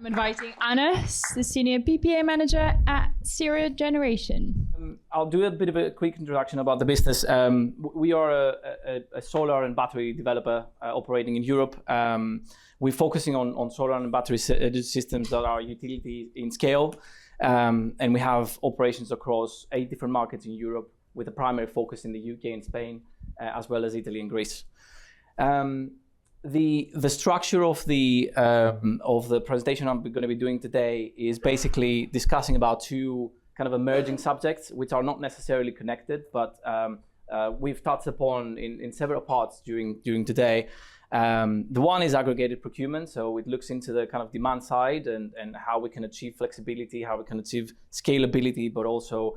I'm inviting Anna, the Senior PPA Manager at Cero Generation. I'll do a bit of a quick introduction about the business. We are a solar and battery developer operating in Europe. We're focusing on solar and battery systems that are utility in scale. And we have operations across 8 different markets in Europe with a primary focus in the UK and Spain, as well as Italy and Greece. The structure of the presentation I'm going to be doing today is basically discussing about 2 kind of emerging subjects, which are not necessarily connected, but we've touched upon in several parts during today. The one is aggregated procurement, so it looks into the kind of demand side and how we can achieve flexibility, how we can achieve scalability, but also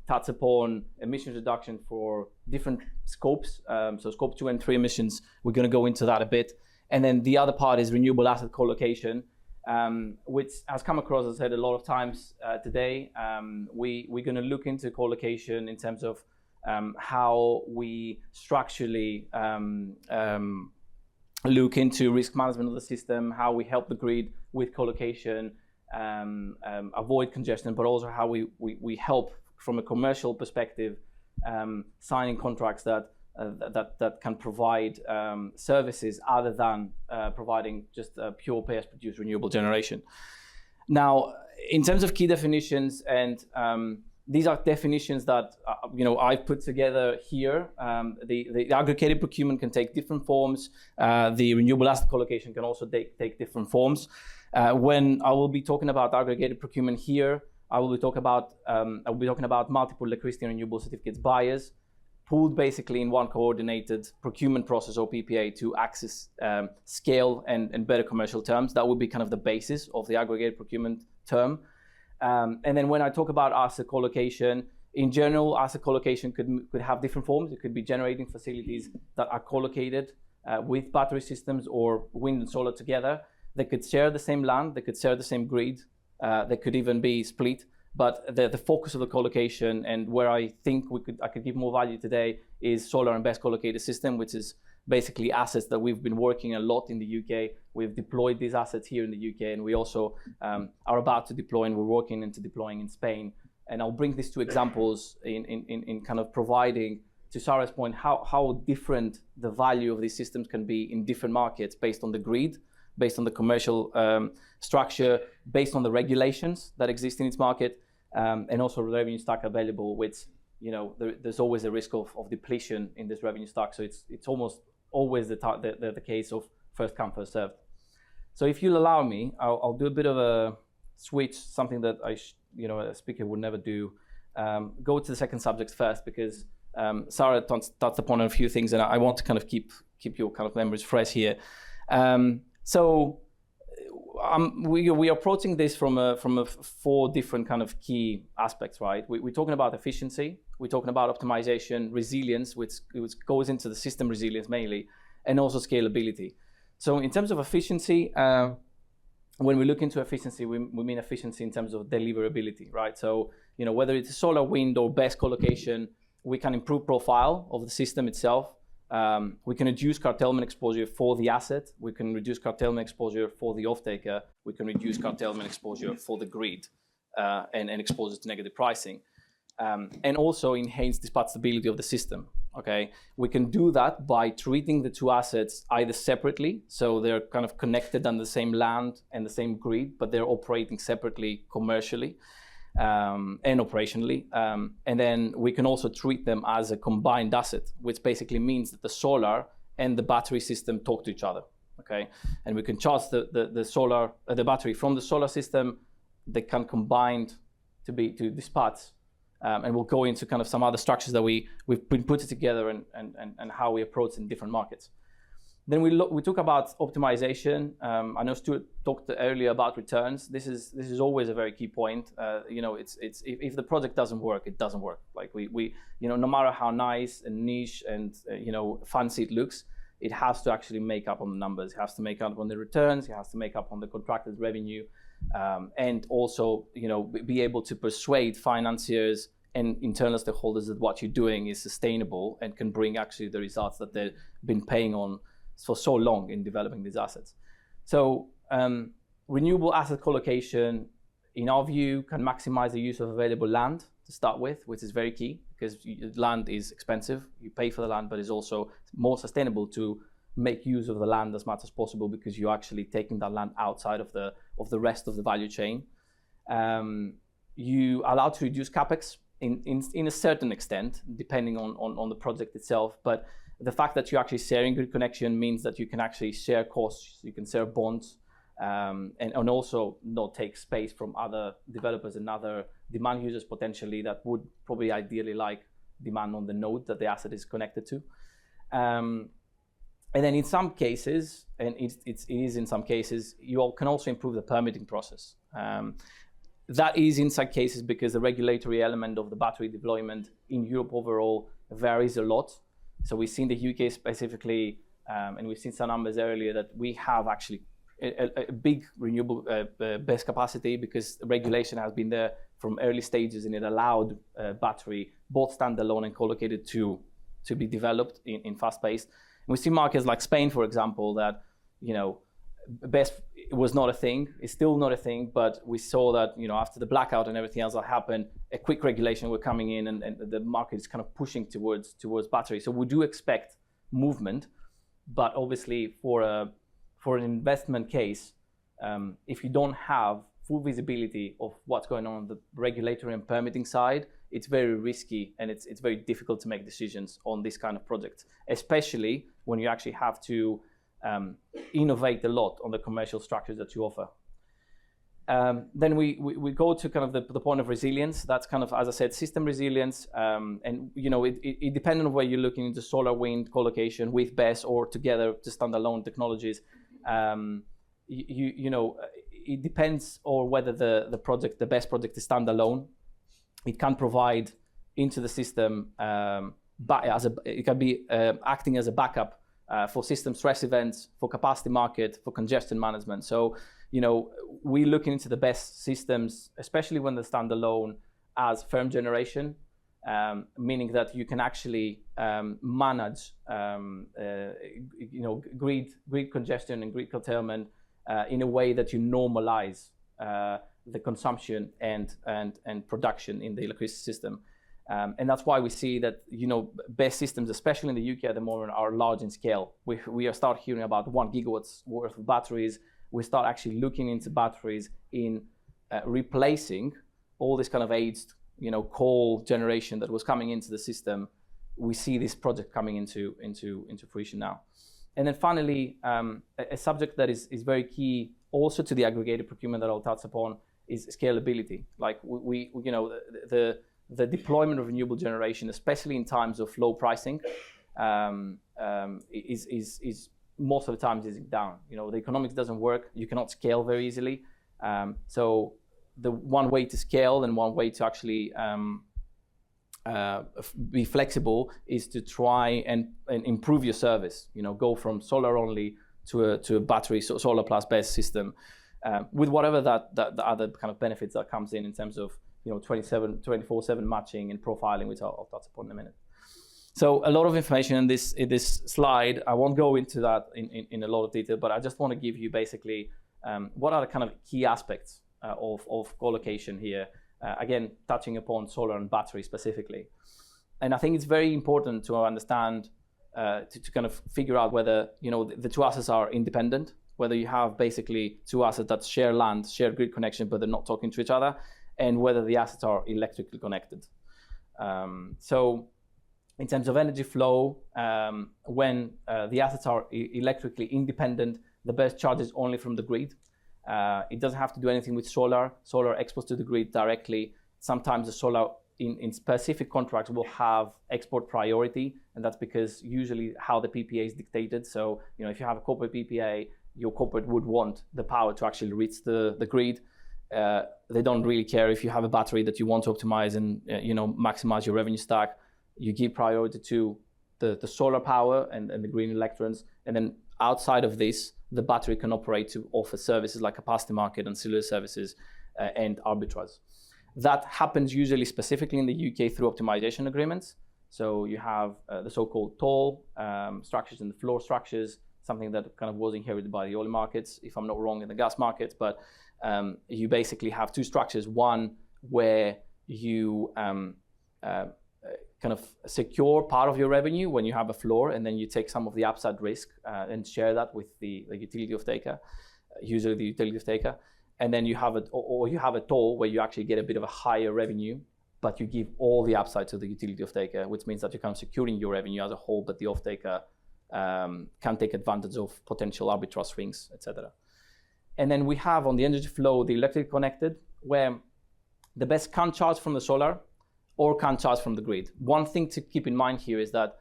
touch upon emissions reduction for different scopes. So scope 2 and 3 emissions, we're going to go into that a bit. And then the other part is renewable asset collocation, which has come across, as I said, a lot of times today. We're going to look into collocation in terms of how we structurally look into risk management of the system, how we help the grid with collocation, avoid congestion, but also how we help from a commercial perspective, signing contracts that can provide services other than providing just pure pay-as-produced renewable generation. Now, in terms of key definitions, and these are definitions that I've put together here. The aggregated procurement can take different forms. The renewable asset collocation can also take different forms. When I will be talking about aggregated procurement here, I will be talking about multiple electricity and renewable certificates buyers, pooled basically in one coordinated procurement process or PPA to access scale and better commercial terms. That would be kind of the basis of the aggregated procurement term. And then when I talk about asset collocation, in general, asset collocation could have different forms. It could be generating facilities that are collocated with battery systems or wind and solar together. They could share the same land, they could share the same grid, they could even be split. But the focus of the collocation and where I think I could give more value today is solar and BESS collocated system, which is basically assets that we've been working a lot in the UK. We've deployed these assets here in the UK, and we also are about to deploy, and we're working into deploying in Spain. And I'll bring these 2 examples in kind of providing, to Sarah's point, how different the value of these systems can be in different markets based on the grid, based on the commercial structure, based on the regulations that exist in its market, and also the revenue stack available, which there's always a risk of depletion in this revenue stack. So it's almost always the case of first come, first served. So if you'll allow me, I'll do a bit of a switch, something that a speaker would never do. Go to the second subject first, because Sarah touched upon a few things, and I want to kind of keep your kind of memories fresh here. So we are approaching this from a 4 different kind of key aspects, right? We're talking about efficiency, we're talking about optimization, resilience, which goes into the system resilience mainly, and also scalability. So in terms of efficiency, when we look into efficiency, we mean efficiency in terms of deliverability, right? So whether it's solar, wind, or BESS collocation, we can improve profile of the system itself. We can reduce curtailment exposure for the asset. We can reduce curtailment exposure for the off-taker. We can reduce curtailment exposure for the grid and expose it to negative pricing. And also enhance dispatchability of the system. Okay, we can do that by treating the 2 assets either separately, so they're kind of connected on the same land and the same grid, but they're operating separately commercially and operationally. And then we can also treat them as a combined asset, which basically means that the solar and the battery system talk to each other. Okay, and we can charge the battery from the solar system. They can combine to dispatch. And we'll go into kind of some other structures that we've been putting together and how we approach in different markets. Then we talk about optimization. I know Stuart talked earlier about returns. This is always a very key point. If the project doesn't work, it doesn't work. Like we no matter how nice and niche and fancy it looks, it has to actually make up on the numbers. It has to make up on the returns. It has to make up on the contracted revenue. And also, be able to persuade financiers and internal stakeholders that what you're doing is sustainable and can bring actually the results that they've been paying on for so long in developing these assets. So Renewable asset collocation, in our view, can maximize the use of available land to start with, which is very key because land is expensive. You pay for the land, but it's also more sustainable to make use of the land as much as possible because you're actually taking that land outside of the rest of the value chain. You are allowed to reduce capex in a certain extent, depending on the project itself. But the fact that you're actually sharing grid connection means that you can actually share costs, you can share bonds, and also not take space from other developers and other demand users potentially that would probably ideally like demand on the node that the asset is connected to. And then in some cases, and it is in some cases, you can also improve the permitting process. That is in some cases because the regulatory element of the battery deployment in Europe overall varies a lot. So we've seen the UK specifically, and we've seen some numbers earlier that we have actually a big renewable base capacity because regulation has been there from early stages and it allowed battery, both standalone and collocated, to be developed in fast pace. We see markets like Spain, for example, that, you know, BESS was not a thing. It's still not a thing, but we saw that, you know, after the blackout and everything else that happened, a quick regulation were coming in and the market is kind of pushing towards battery. So we do expect movement, but obviously for an investment case, if you don't have full visibility of what's going on the regulatory and permitting side, it's very risky and it's very difficult to make decisions on this kind of project, especially when you actually have to innovate a lot on the commercial structures that you offer. Then we go to kind of the point of resilience. That's kind of, as I said, system resilience. And, you know, it depends on where you're looking into solar, wind, collocation with BESS or together to standalone technologies. You know, it depends on whether the BESS project is standalone. It can provide into the system, it can be acting as a backup for system stress events, for capacity market, for congestion management. So, you know, we're looking into the best systems, especially when they're standalone, as firm generation, meaning that you can actually manage, you know, grid congestion and grid curtailment in a way that you normalize the consumption and production in the electricity system. And that's why we see that, you know, BESS systems, especially in the UK at the moment, are large in scale. We are start hearing about 1 gigawatts worth of batteries. We start actually looking into batteries in replacing all this kind of aged, you know, coal generation that was coming into the system. We see this project coming into fruition now. And then finally, a subject that is very key also to the aggregated procurement that I'll touch upon is scalability. Like we you know, the deployment of renewable generation, especially in times of low pricing, is most of the times is down. You know, the economics doesn't work. You cannot scale very easily. So the one way to scale and one way to actually be flexible is to try and improve your service. You know, go from solar only to a battery, solar plus BESS system, with whatever the other kind of benefits that comes in terms of, you know, 24/7 matching and profiling, which I'll touch upon in a minute. So a lot of information in this slide. I won't go into that in a lot of detail, but I just want to give you basically what are the kind of key aspects of collocation here. Again, touching upon solar and battery specifically. And I think it's very important to understand, to kind of figure out whether, you know, the two assets are independent, whether you have basically two assets that share land, share grid connection, but they're not talking to each other, and whether the assets are electrically connected. So in terms of energy flow, when the assets are electrically independent, the BESS charges only from the grid. It doesn't have to do anything with solar. Solar exports to the grid directly. Sometimes the solar in specific contracts will have export priority, and that's because usually how the PPA is dictated. So, you know, if you have a corporate PPA, your corporate would want the power to actually reach the grid. They don't really care if you have a battery that you want to optimize and you know, maximize your revenue stack. You give priority to the solar power and the green electrons, and then outside of this, the battery can operate to offer services like capacity market, ancillary services, and arbitrage. That happens usually specifically in the UK through optimization agreements. So you have the so-called toll structures and the floor structures something that kind of was inherited by the oil markets, if I'm not wrong, in the gas markets. But you basically have two structures. One where you kind of secure part of your revenue when you have a floor, and then you take some of the upside risk and share that with the utility off-taker, usually the utility off-taker. And then you have you have a toll where you actually get a bit of a higher revenue, but you give all the upside to the utility off-taker, which means that you're kind of securing your revenue as a whole, but the off-taker can take advantage of potential arbitrage swings, etc. And then we have on the energy flow the electric connected, where the best can charge from the solar or can charge from the grid. One thing to keep in mind here is that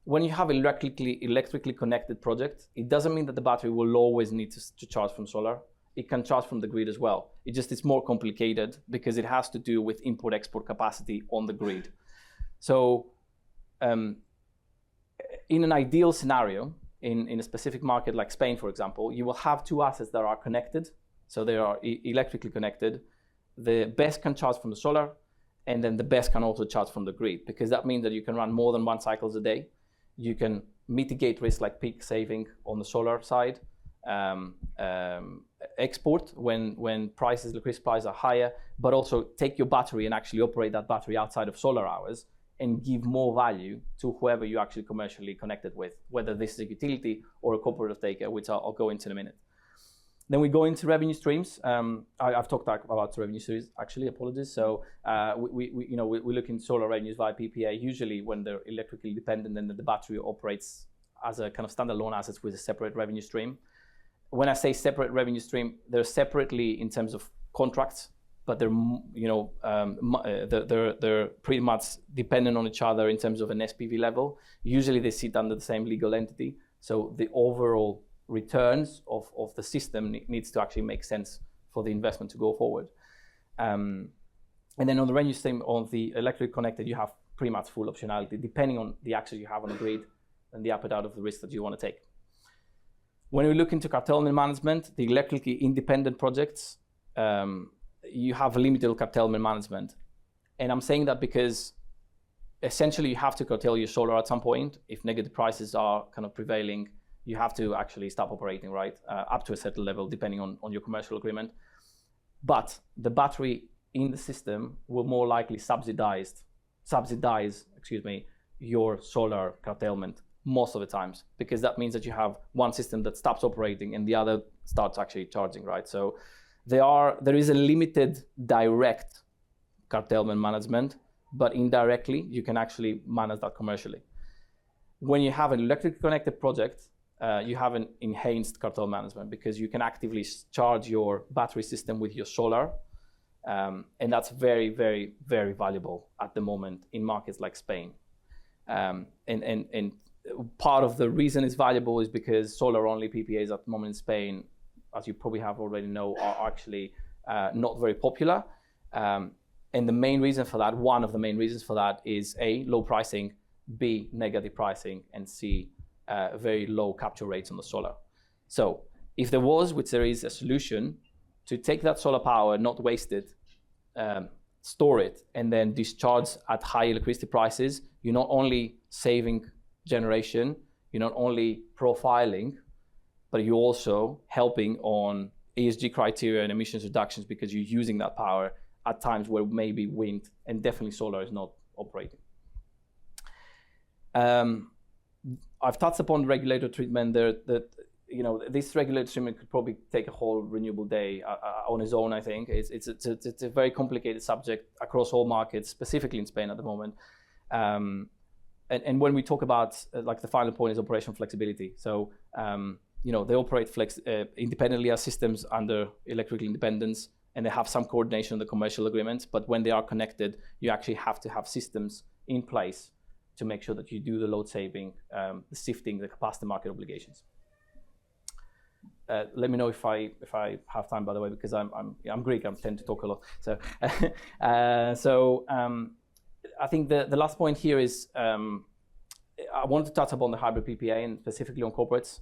when you have electrically connected project, it doesn't mean that the battery will always need to charge from solar. It can charge from the grid as well. It's more complicated because it has to do with import-export capacity on the grid. So in an ideal scenario, in a specific market like Spain, for example, you will have two assets that are connected. So they are electrically connected. The BESS can charge from the solar, and then the BESS can also charge from the grid, because that means that you can run more than one cycles a day. You can mitigate risk like peak saving on the solar side, export when prices, electricity prices are higher, but also take your battery and actually operate that battery outside of solar hours and give more value to whoever you actually commercially connected with, whether this is a utility or a cooperative taker, which I'll go into in a minute. Then we go into revenue streams. I've talked about revenue streams, actually, apologies. So we look in solar revenues via PPA, usually when they're electrically dependent and the battery operates as a kind of standalone assets with a separate revenue stream. When I say separate revenue stream, they're separately in terms of contracts, but they're pretty much dependent on each other in terms of an SPV level. Usually they sit under the same legal entity, so the overall returns of the system needs to actually make sense for the investment to go forward. And then on the revenue stream, on the electric connected, you have pretty much full optionality depending on the access you have on the grid and the appetite of the risk that you want to take. When we look into curtailment management, the electrically independent projects, you have limited curtailment management. And I'm saying that because essentially you have to curtail your solar at some point. If negative prices are kind of prevailing, you have to actually stop operating, right? Up to a certain level, depending on your commercial agreement. But the battery in the system will more likely subsidize, your solar curtailment most of the times, because that means that you have one system that stops operating and the other starts actually charging, right? So there is a limited direct curtailment management, but indirectly you can actually manage that commercially. When you have an electric connected project, you have an enhanced curtailment management because you can actively charge your battery system with your solar, and that's very, very, very valuable at the moment in markets like Spain. And part of the reason it's valuable is because solar-only PPAs at the moment in Spain, as you probably have already know, are actually not very popular. And the main reason for that, one of the main reasons for that is A, low pricing, B, negative pricing, and C, very low capture rates on the solar. So if there was, which there is, a solution to take that solar power, not waste it, store it, and then discharge at high electricity prices, you're not only saving generation, you're not only profiling, but you're also helping on ESG criteria and emissions reductions because you're using that power at times where maybe wind and definitely solar is not operating. I've touched upon regulator treatment there. This regulator treatment could probably take a whole renewable day on its own. I think it's a very complicated subject across all markets, specifically in Spain at the moment. And when we talk about the final point is operational flexibility. So they operate independently as systems under electrical independence, and they have some coordination on the commercial agreements. But when they are connected, you actually have to have systems in place to make sure that you do the load saving, the shifting, the capacity market obligations. Let me know if I have time, by the way, because I'm Greek. I tend to talk a lot. So I think the last point here is I wanted to touch upon the hybrid PPA and specifically on corporates.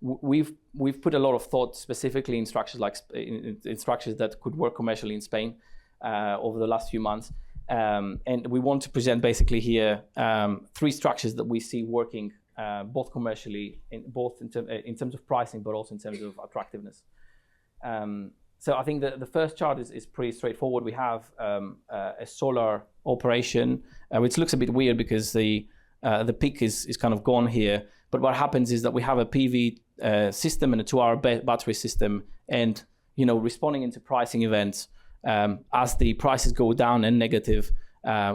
We've put a lot of thought specifically in structures in structures that could work commercially in Spain over the last few months. And we want to present basically here 3 structures that we see working both commercially, in terms of pricing, but also in terms of attractiveness. So I think the first chart is pretty straightforward. We have a solar operation, which looks a bit weird because the peak is kind of gone here. But what happens is that we have a PV system and a 2-hour battery system, and responding into pricing events as the prices go down and negative.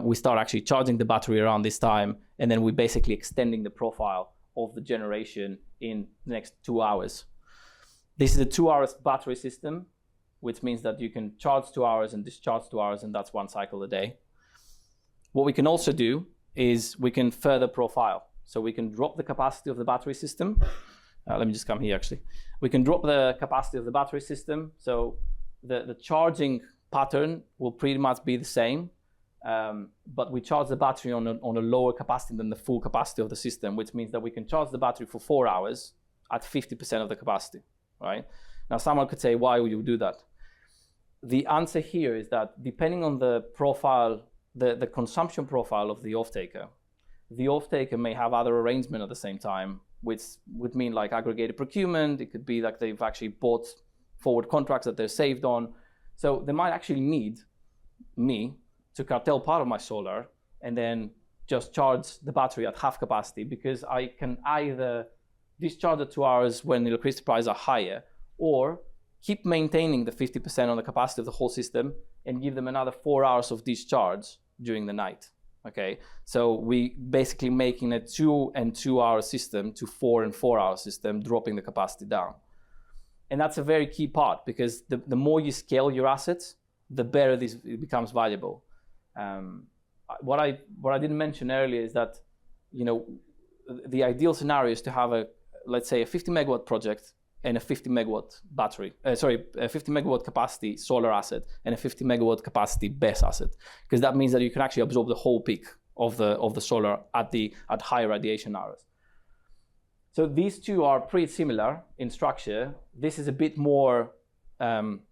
We start actually charging the battery around this time, and then we're basically extending the profile of the generation in the next 2 hours. This is a 2-hour battery system, which means that you can charge 2 hours and discharge 2 hours, and that's 1 cycle a day. What we can also do is we can further profile. So we can drop the capacity of the battery system. Let me just come here, actually. We can drop the capacity of the battery system. So the charging pattern will pretty much be the same, but we charge the battery on a lower capacity than the full capacity of the system, which means that we can charge the battery for 4 hours at 50% of the capacity, right? Now, someone could say, why would you do that? The answer here is that depending on the profile, the consumption profile of the off-taker may have other arrangement at the same time, which would mean like aggregated procurement. It could be like they've actually bought forward contracts that they're saved on. So they might actually need me to curtail part of my solar and then just charge the battery at half capacity, because I can either discharge at 2 hours when the electricity prices are higher, or keep maintaining the 50% on the capacity of the whole system and give them another 4 hours of discharge during the night. Okay, so we basically making a 2 and 2 hour system to 4 and 4 hour system, dropping the capacity down. And that's a very key part, because the more you scale your assets, the better it becomes valuable. What I didn't mention earlier is that, the ideal scenario is to have let's say a 50 megawatt project and a 50 megawatt battery, a 50 megawatt capacity solar asset and a 50 megawatt capacity BESS asset, because that means that you can actually absorb the whole peak of the solar at higher radiation hours. So these two are pretty similar in structure. This is a bit more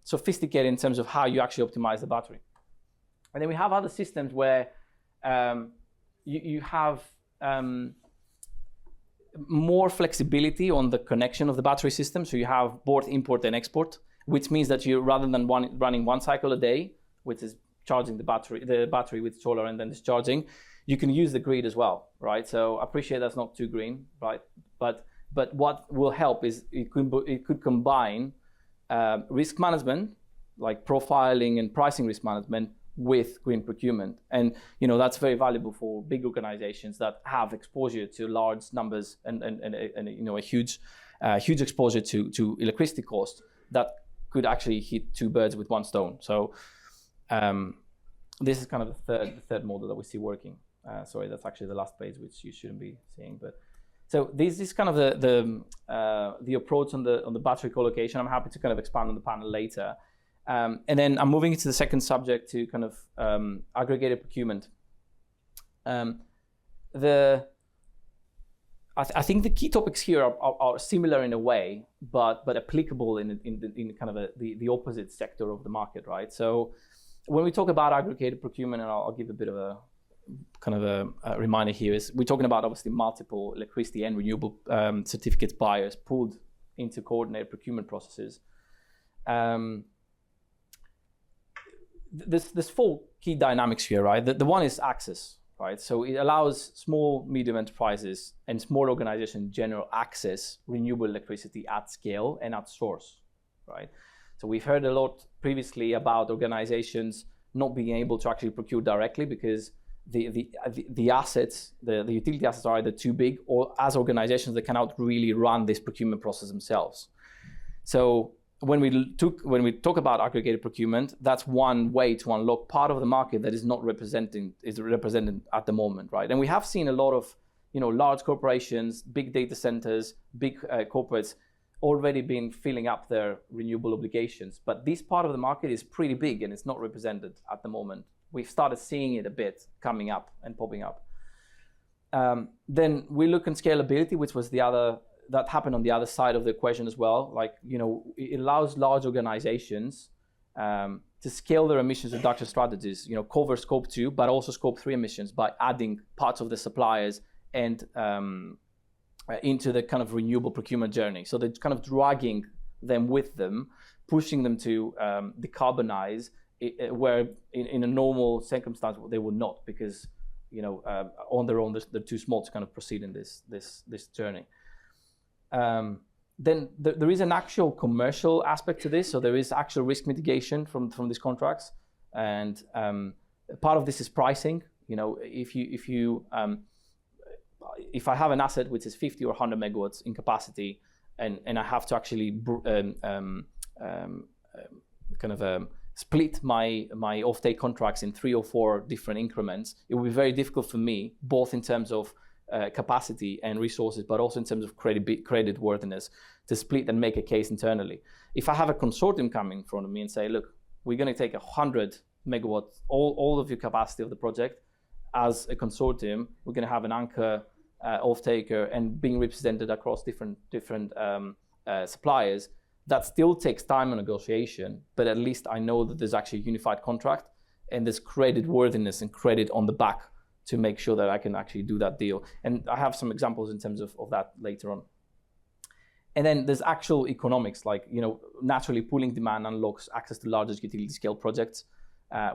sophisticated in terms of how you actually optimize the battery. And then we have other systems where you have more flexibility on the connection of the battery system. So you have both import and export, which means that you, rather than running 1 cycle a day, which is charging the battery with solar and then discharging, you can use the grid as well, right? So I appreciate that's not too green, right? But what will help is it could combine risk management, like profiling and pricing risk management, with green procurement. And that's very valuable for big organizations that have exposure to large numbers and a huge exposure to electricity costs that could actually hit 2 birds with 1 stone. So this is kind of the third model that we see working. Sorry, that's actually the last page, which you shouldn't be seeing. But so this is kind of the approach on the battery collocation. I'm happy to kind of expand on the panel later. And then I'm moving into the second subject, to kind of aggregated procurement. I think the key topics here are similar in a way, but applicable in kind of the opposite sector of the market, right? So when we talk about aggregated procurement, and I'll give a bit of a kind of a reminder here, is we're talking about obviously multiple electricity and renewable certificates buyers pulled into coordinated procurement processes. There's 4 key dynamics here, right? The one is access, right? So it allows small, medium enterprises and small organizations in general access renewable electricity at scale and at source, right? So we've heard a lot previously about organizations not being able to actually procure directly because the assets, the utility assets are either too big, or as organizations, they cannot really run this procurement process themselves. So when we talk about aggregated procurement, that's one way to unlock part of the market that is not represented at the moment, right? And we have seen a lot of, large corporations, big data centers, big corporates already been filling up their renewable obligations. But this part of the market is pretty big and it's not represented at the moment. We've started seeing it a bit coming up and popping up. Then we look at scalability, which was that happened on the other side of the equation as well. Like, it allows large organizations to scale their emissions reduction strategies, cover scope 2, but also scope 3 emissions by adding parts of the suppliers and into the kind of renewable procurement journey. So they're kind of dragging them with them, pushing them to decarbonize, where in a normal circumstance they would not, because on their own they're too small to kind of proceed in this journey. Then there is an actual commercial aspect to this. So there is actual risk mitigation from these contracts, and part of this is pricing. If I have an asset which is 50 or 100 megawatts in capacity, and I have to actually split my offtake contracts in 3 or 4 different increments, it will be very difficult for me, both in terms of capacity and resources, but also in terms of credit worthiness, to split and make a case internally. If I have a consortium coming in front of me and say, look, we're going to take 100 megawatts, all of your capacity of the project as a consortium, we're going to have an anchor off-taker and being represented across different suppliers, that still takes time and negotiation, but at least I know that there's actually a unified contract and there's credit worthiness and credit on the back to make sure that I can actually do that deal. And I have some examples in terms of that later on. And then there's actual economics, like, naturally pooling demand unlocks access to largest utility scale projects,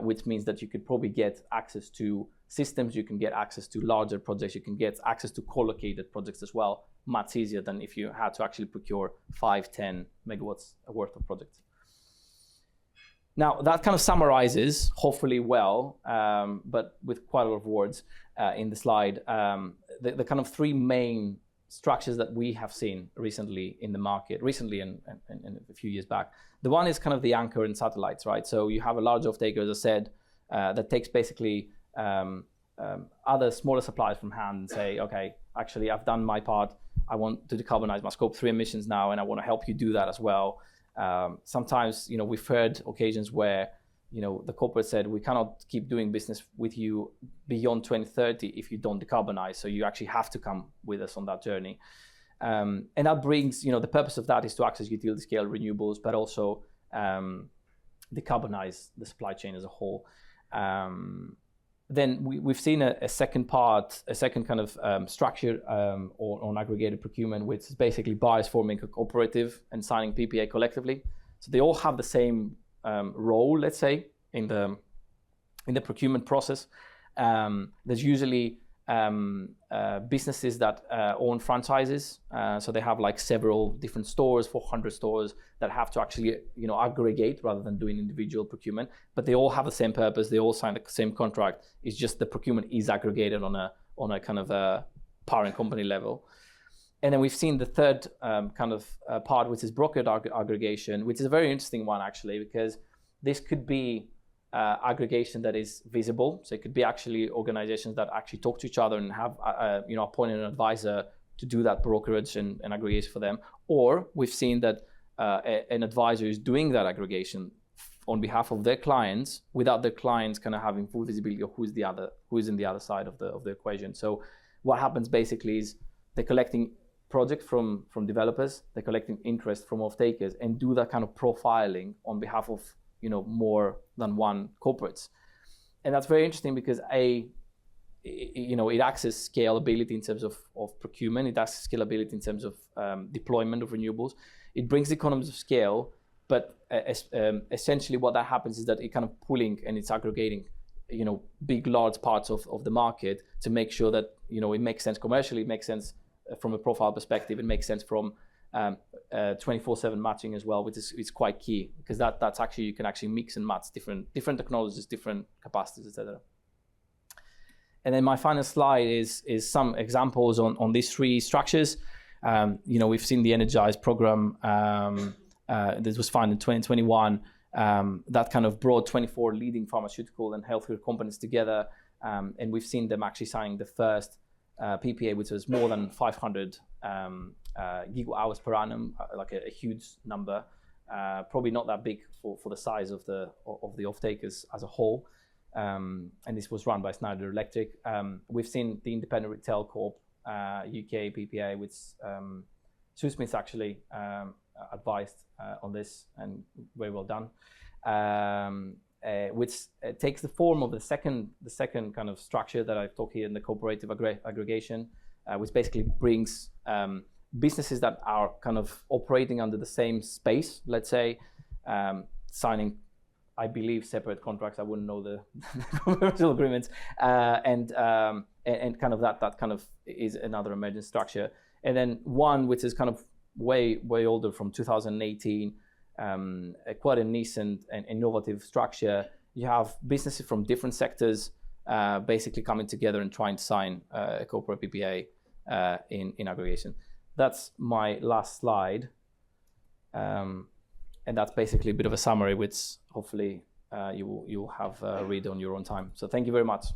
which means that you could probably get access to systems, you can get access to larger projects, you can get access to collocated projects as well, much easier than if you had to actually procure 5-10 megawatts worth of projects. Now, that kind of summarizes, hopefully well, but with quite a lot of words in the slide, the kind of 3 main structures that we have seen recently in the market, and a few years back. The one is kind of the anchor and satellites, right? So you have a large off-taker, as I said, that takes basically other smaller suppliers from hand and say, okay, actually I've done my part, I want to decarbonize my scope 3 emissions now, and I want to help you do that as well. Sometimes, we've heard occasions where, the corporate said, we cannot keep doing business with you beyond 2030 if you don't decarbonize. So you actually have to come with us on that journey. And that brings, the purpose of that is to access utility scale renewables, but also decarbonize the supply chain as a whole. Then we've seen a second kind of structure on aggregated procurement, which is basically buyers forming a cooperative and signing PPA collectively. So they all have the same role, let's say, in the procurement process. There's usually businesses that own franchises, so they have like several different stores, 400 stores that have to actually aggregate rather than doing individual procurement, but they all have the same purpose, they all sign the same contract. It's just the procurement is aggregated on a kind of a parent company level. And then we've seen the third kind of part, which is brokered aggregation, which is a very interesting one actually, because this could be aggregation that is visible. So it could be actually organizations that actually talk to each other and have appointed an advisor to do that brokerage and aggregation for them. Or we've seen that an advisor is doing that aggregation on behalf of their clients without their clients kind of having full visibility of who is in the other side of the equation. So what happens basically is they're collecting projects from developers, they're collecting interest from off-takers, and do that kind of profiling on behalf of more than one corporates. And that's very interesting because it accesses scalability in terms of procurement, it accesses scalability in terms of deployment of renewables. It brings economies of scale, but essentially what that happens is that it kind of pulling and it's aggregating big, large parts of the market to make sure that it makes sense commercially, it makes sense from a profile perspective, it makes sense from 24/7 matching as well, which is quite key, because that's actually, you can actually mix and match different technologies, different capacities, etc. And then my final slide is some examples on these 3 structures. We've seen the Energize program. This was founded in 2021. That kind of brought 24 leading pharmaceutical and healthcare companies together, and we've seen them actually signing the first PPA, which was more than 500 gigawatt hours per annum, like a huge number. Probably not that big for the size of the off-takers as a whole. And this was run by Schneider Electric. We've seen the Independent Retail Corp UK PPA, which Smith actually advised on this, and very well done. Which takes the form of the second kind of structure that I've talked here in the cooperative aggregation. which basically brings businesses that are kind of operating under the same space, let's say, signing, I believe, separate contracts. I wouldn't know the commercial agreements, and kind of that kind of is another emergent structure. And then one which is kind of way older, from 2018, quite a nascent and innovative structure. You have businesses from different sectors basically coming together and trying to sign a corporate PPA in aggregation. That's my last slide. And that's basically a bit of a summary, which hopefully you will have read on your own time. So thank you very much.